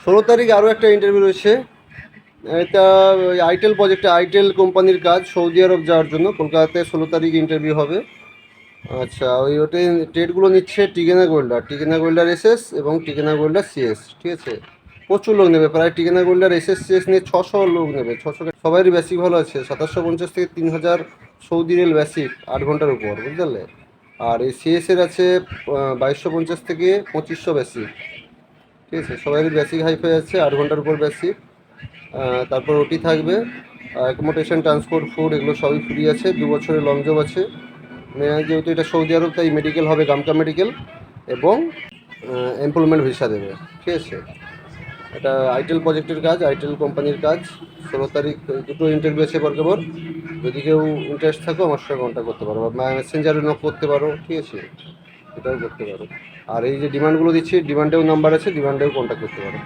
16 তারিখ আরও একটা ইন্টারভিউ রয়েছে। এটা ওই আইটেল প্রজেক্টে, আইটেল কোম্পানির কাজ, সৌদি আরব যাওয়ার জন্য। কলকাতাতে 16 তারিখ ইন্টারভিউ হবে। আচ্ছা, ওটা ট্রেডগুলো নিচ্ছে টিকেনা গোল্ডার, টিকেনা গোল্ডার এসএস এবং টিকেনা গোল্ডার সিএস। ঠিক আছে, প্রচুর লোক নেবে, প্রায় টিকেনা গোল্ডার এসএস সিএস নিয়ে 600 লোক নেবে। 600, সবারই বেসিক ভালো আছে, 2750 থেকে 3000 সৌদি রিয়াল বেসিক, 8 ঘন্টার উপর, বুঝতে পারলে। আর এই সিএসের আছে 2250 থেকে 2500 বেসিক। ঠিক আছে, সবারই বেসিক হাইফাই আছে, 8 ঘন্টার উপর বেসিক। তারপর ওটি থাকবে, অ্যাকোমোডেশন, ট্রান্সপোর্ট, ফুড, এগুলো সবই ফ্রি আছে। 2 বছরের লং জব আছে। যেহেতু এটা সৌদি আরব, তাই মেডিকেল হবে, গামকা মেডিকেল, এবং এমপ্লয়মেন্ট ভিসা দেবে। ঠিক আছে, এটা আইটেল প্রজেক্টের কাজ, আইটেল কোম্পানির কাজ। 16 তারিখ দুটো ইন্টারভিউ আছে পর কেবল। যদি কেউ ইন্টারেস্ট থাকো আমার সঙ্গে কন্ট্যাক্ট করতে পারো, বা মেসেঞ্জারে নক করতে পারো। ঠিক আছে, এটাও করতে পারো। আর এই যে ডিমান্ডগুলো দিচ্ছি, ডিমান্ডেও নাম্বার আছে, ডিমান্ডেও কন্ট্যাক্ট করতে পারো।